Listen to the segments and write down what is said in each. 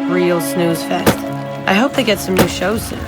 Real snooze fest. I hope they get some new shows soon.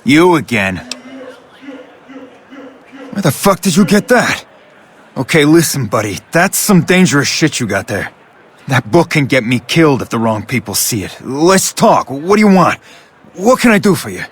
You again. Where the fuck did you get that? Okay, listen, buddy. That's some dangerous shit you got there. That book can get me killed if the wrong people see it. Let's talk. What do you want? What can I do for you?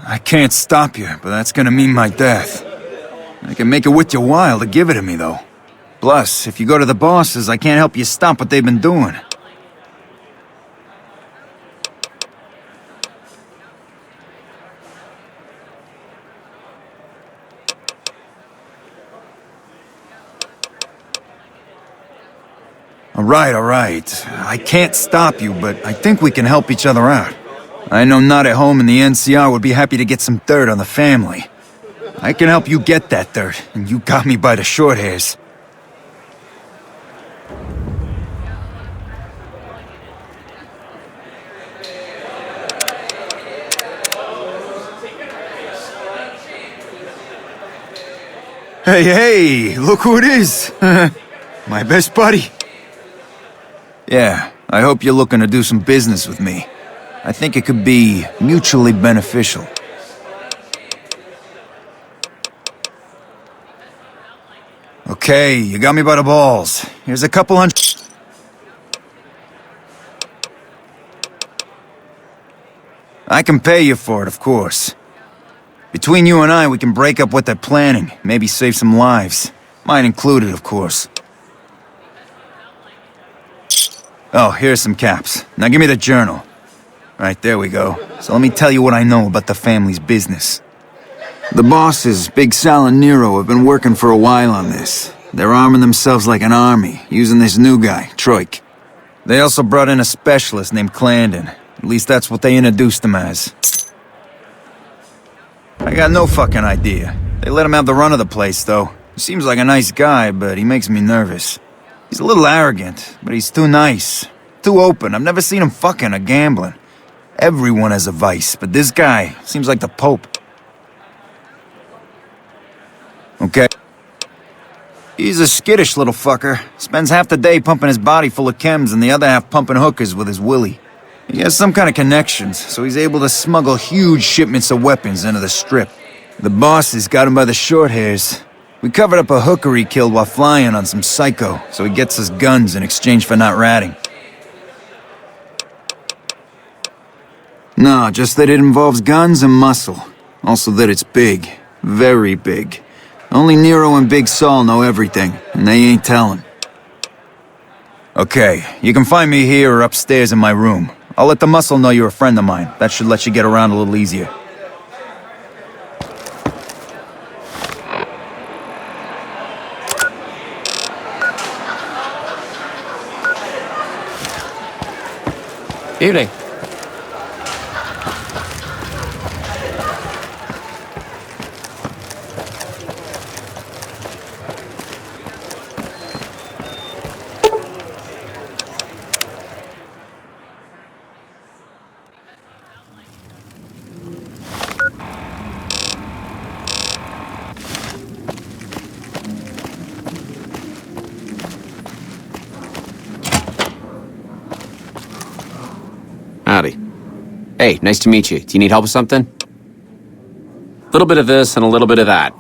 I can't stop you, but that's gonna mean my death. I can make it worth your while to give it to me, though. Plus, if you go to the bosses, I can't help you stop what they've been doing. All right. I can't stop you, but I think we can help each other out. I know not at home in the NCR would be happy to get some dirt on the family. I can help you get that dirt, and you got me by the short hairs. Hey, look who it is. My best buddy. Yeah, I hope you're looking to do some business with me. I think it could be mutually beneficial. Okay, you got me by the balls. Here's a couple hundred... I can pay you for it, of course. Between you and I, we can break up what they're planning, maybe save some lives. Mine included, of course. Oh, here's some caps. Now give me the journal. Right, there we go. So let me tell you what I know about the family's business. The bosses, Big Sal and Nero, have been working for a while on this. They're arming themselves like an army, using this new guy, Troik. They also brought in a specialist named Clandon. At least that's what they introduced him as. I got no fucking idea. They let him have the run of the place, though. He seems like a nice guy, but he makes me nervous. He's a little arrogant, but he's too nice. Too open. I've never seen him fucking or gambling. Everyone has a vice, but this guy seems like the Pope. Okay. He's a skittish little fucker. Spends half the day pumping his body full of chems and the other half pumping hookers with his willy. He has some kind of connections, so he's able to smuggle huge shipments of weapons into the Strip. The bosses got him by the short hairs. We covered up a hooker he killed while flying on some psycho, so he gets us guns in exchange for not ratting. No, just that it involves guns and muscle. Also that it's big. Very big. Only Nero and Big Saul know everything, and they ain't telling. Okay, you can find me here or upstairs in my room. I'll let the muscle know you're a friend of mine. That should let you get around a little easier. Evening. Howdy. Hey, nice to meet you. Do you need help with something? A little bit of this and a little bit of that.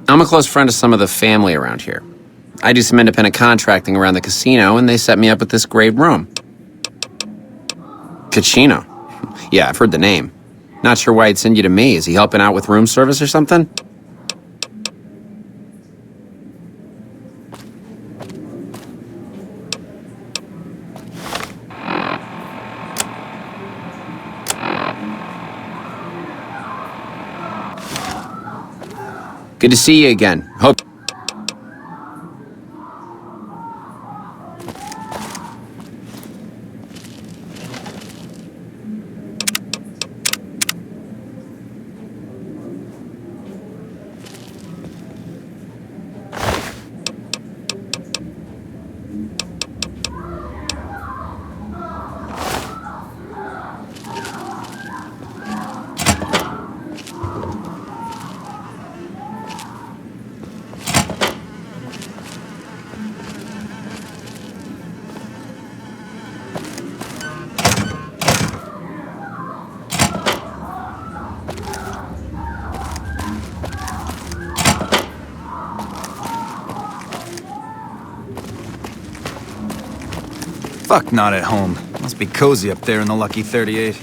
I'm a close friend of some of the family around here. I do some independent contracting around the casino, and they set me up with this great room. Casino. Yeah, I've heard the name. Not sure why he'd send you to me. Is he helping out with room service or something? Good to see you again. Hope... Fuck, not at home. Must be cozy up there in the Lucky 38.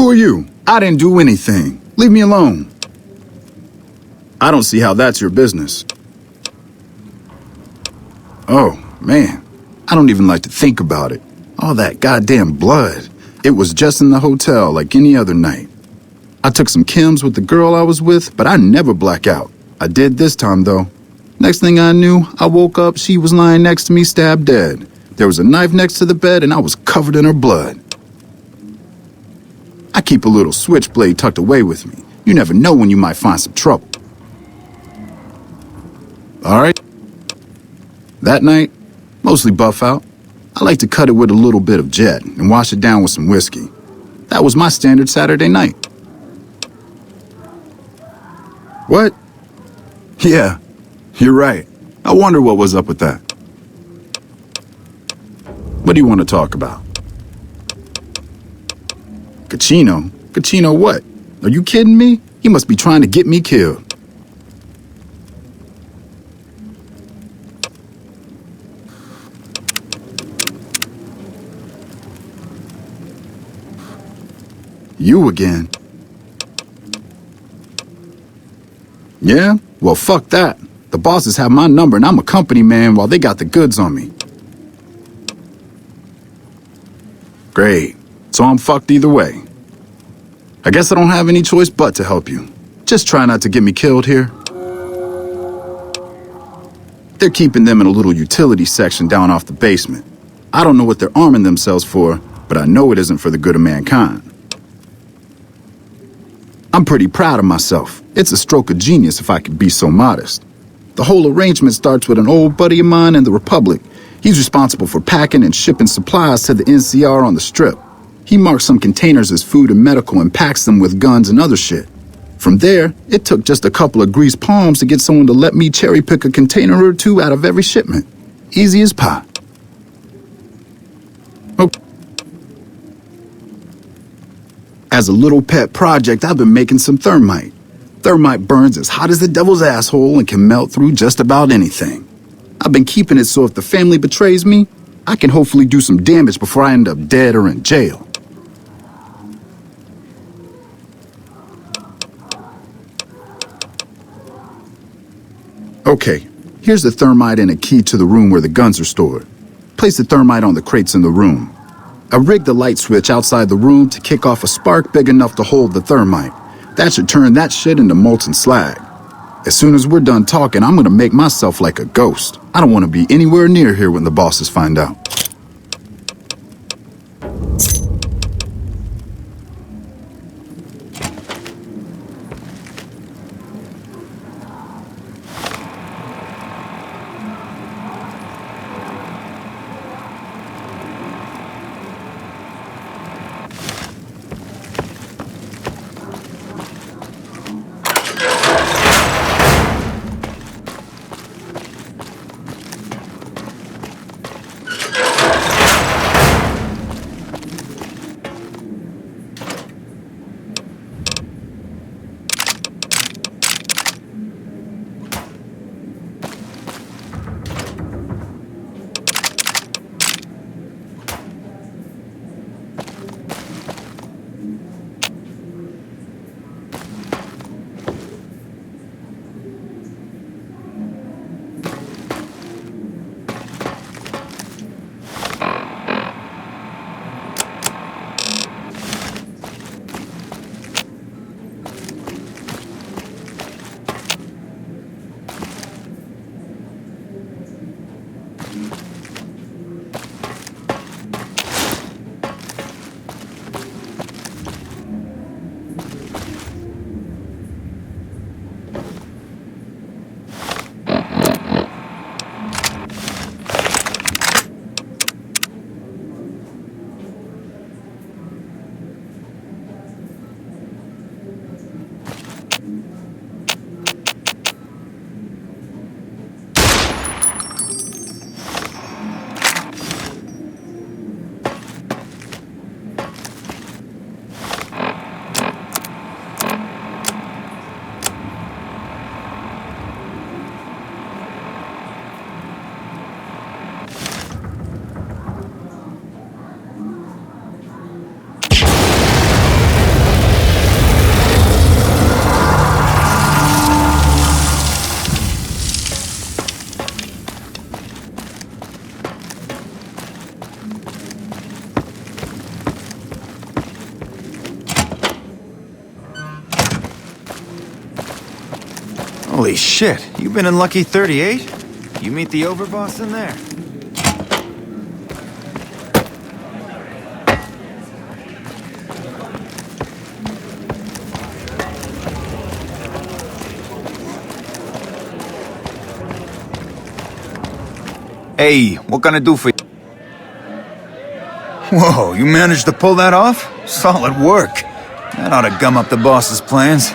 Who are you? I didn't do anything. Leave me alone. I don't see how that's your business. Oh, man. I don't even like to think about it. All that goddamn blood. It was just in the hotel like any other night. I took some chems with the girl I was with, but I never black out. I did this time, though. Next thing I knew, I woke up, she was lying next to me, stabbed dead. There was a knife next to the bed, and I was covered in her blood. I keep a little switchblade tucked away with me. You never know when you might find some trouble. All right? That night, mostly buff out. I like to cut it with a little bit of jet and wash it down with some whiskey. That was my standard Saturday night. What? Yeah, you're right. I wonder what was up with that. What do you want to talk about? Casino? Casino what? Are you kidding me? He must be trying to get me killed. You again? Yeah? Well, fuck that. The bosses have my number and I'm a company man while they got the goods on me. Great. So I'm fucked either way. I guess I don't have any choice but to help you. Just try not to get me killed here. They're keeping them in a little utility section down off the basement. I don't know what they're arming themselves for, but I know it isn't for the good of mankind. I'm pretty proud of myself. It's a stroke of genius if I could be so modest. The whole arrangement starts with an old buddy of mine in the Republic. He's responsible for packing and shipping supplies to the NCR on the Strip. He marks some containers as food and medical and packs them with guns and other shit. From there, it took just a couple of greased palms to get someone to let me cherry pick a container or two out of every shipment. Easy as pie. Okay. As a little pet project, I've been making some thermite. Thermite burns as hot as the devil's asshole and can melt through just about anything. I've been keeping it so if the family betrays me, I can hopefully do some damage before I end up dead or in jail. Okay, here's the thermite and a key to the room where the guns are stored. Place the thermite on the crates in the room. I rigged the light switch outside the room to kick off a spark big enough to hold the thermite. That should turn that shit into molten slag. As soon as we're done talking, I'm gonna make myself like a ghost. I don't want to be anywhere near here when the bosses find out. Holy shit, you been in Lucky 38? You meet the overboss in there? Hey, what can I do for you? Whoa, you managed to pull that off? Solid work. That ought to gum up the boss's plans.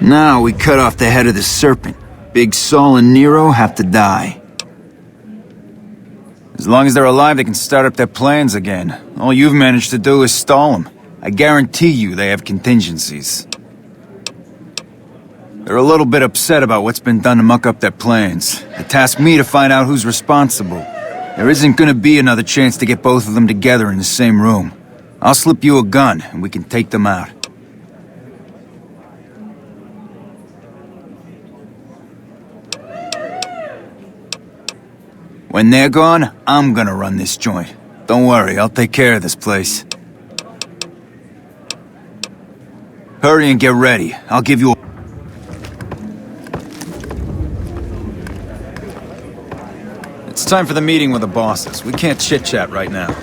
Now we cut off the head of the serpent. Big Saul and Nero have to die. As long as they're alive, they can start up their plans again. All you've managed to do is stall them. I guarantee you they have contingencies. They're a little bit upset about what's been done to muck up their plans. They tasked me to find out who's responsible. There isn't gonna be another chance to get both of them together in the same room. I'll slip you a gun, and we can take them out. When they're gone, I'm gonna run this joint. Don't worry, I'll take care of this place. Hurry and get ready. I'll give you a... It's time for the meeting with the bosses. We can't chit-chat right now.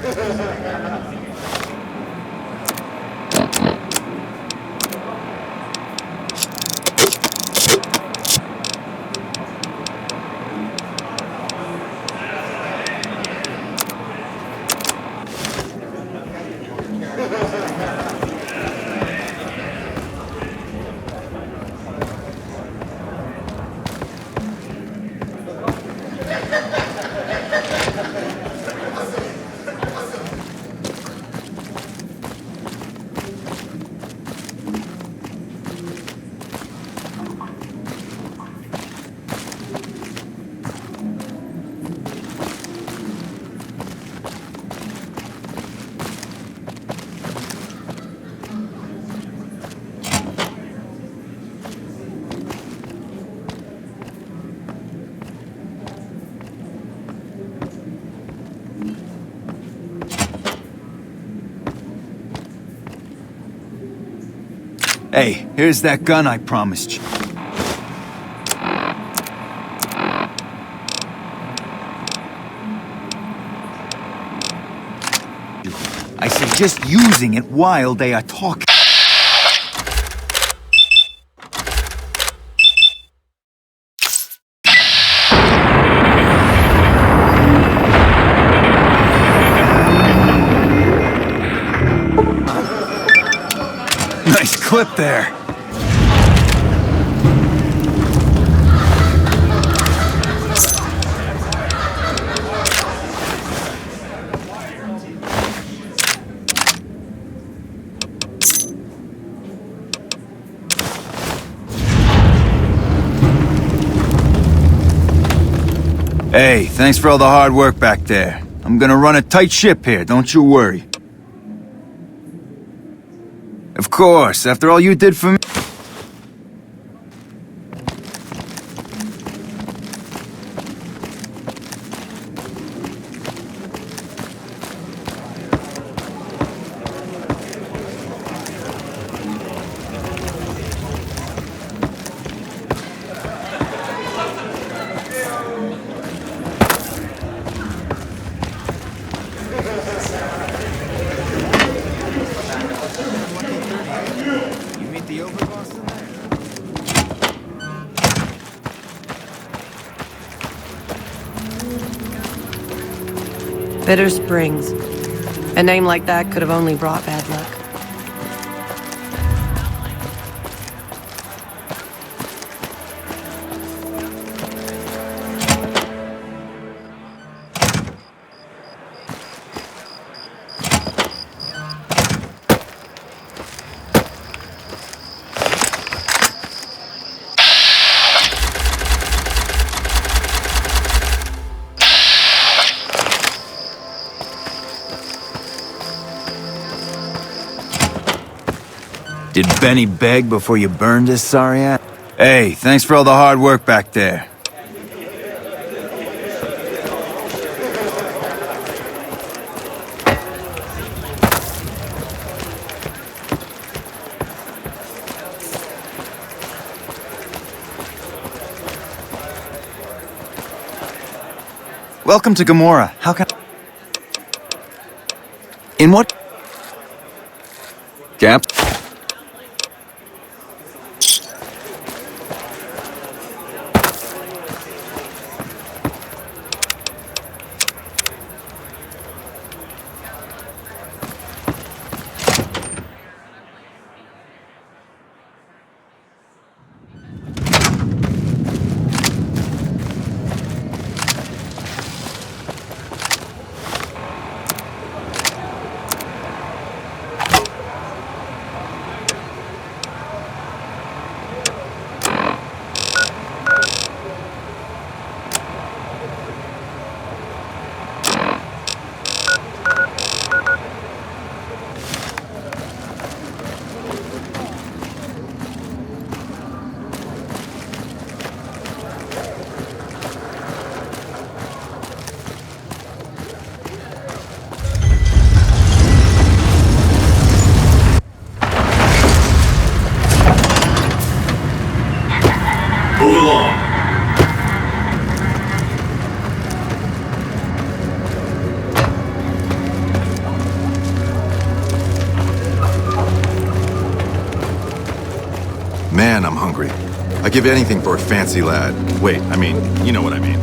Hey, here's that gun I promised you. I suggest using it while they are talking. Nice clip there. Hey, thanks for all the hard work back there. I'm gonna run a tight ship here, don't you worry. Of course, after all you did for me. Bitter Springs. A name like that could have only brought bad luck. Did Benny beg before you burned his sorry ass? Hey, thanks for all the hard work back there. Welcome to Gamora. How can... In what... Gap? Move along. Man, I'm hungry. I'd give anything for a fancy lad. Wait, I mean, you know what I mean.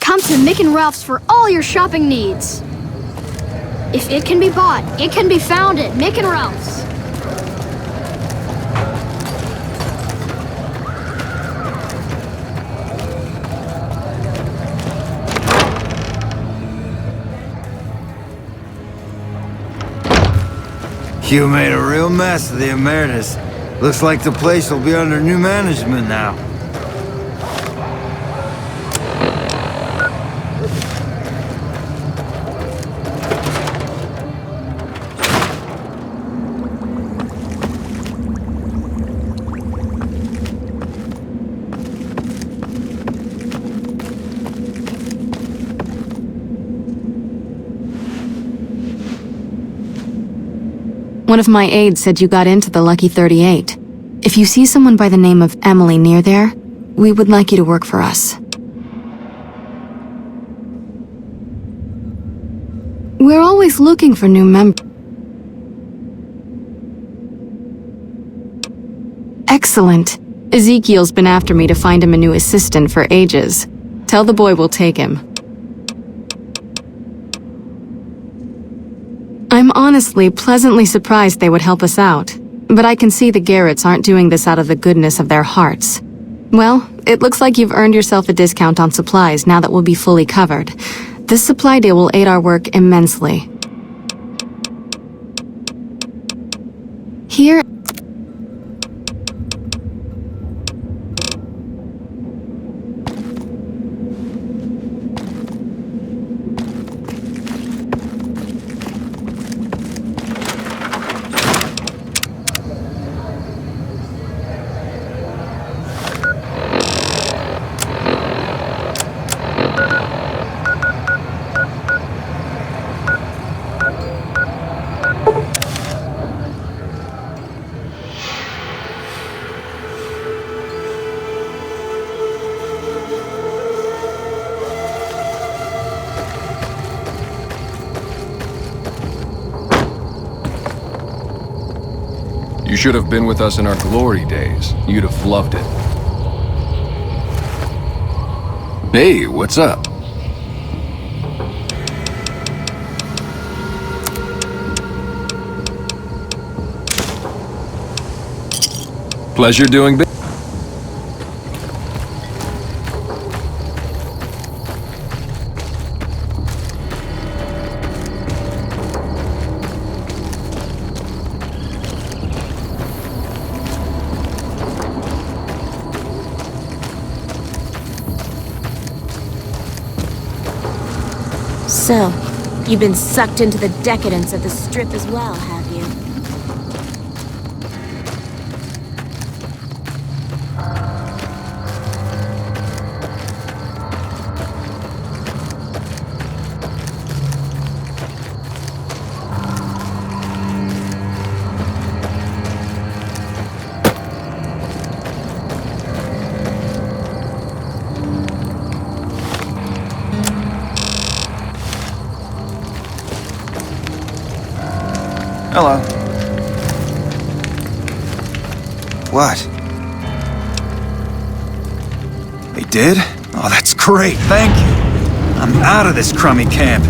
Come to Mick and Ralph's for all your shopping needs. If it can be bought, it can be found at Mick and Ralph's. You made a real mess of the Emeritus. Looks like the place will be under new management now. One of my aides said you got into the Lucky 38. If you see someone by the name of Emily near there, we would like you to work for us. We're always looking for new members. Excellent. Ezekiel's been after me to find him a new assistant for ages. Tell the boy we'll take him. I'm honestly pleasantly surprised they would help us out, but I can see the Garretts aren't doing this out of the goodness of their hearts. Well, it looks like you've earned yourself a discount on supplies now that we'll be fully covered. This supply deal will aid our work immensely. Here... You should have been with us in our glory days. You'd have loved it. Hey, what's up? Pleasure doing business. So, you've been sucked into the decadence of the Strip as well, have you? Hello. What? They did? Oh, that's great, thank you. I'm out of this crummy camp.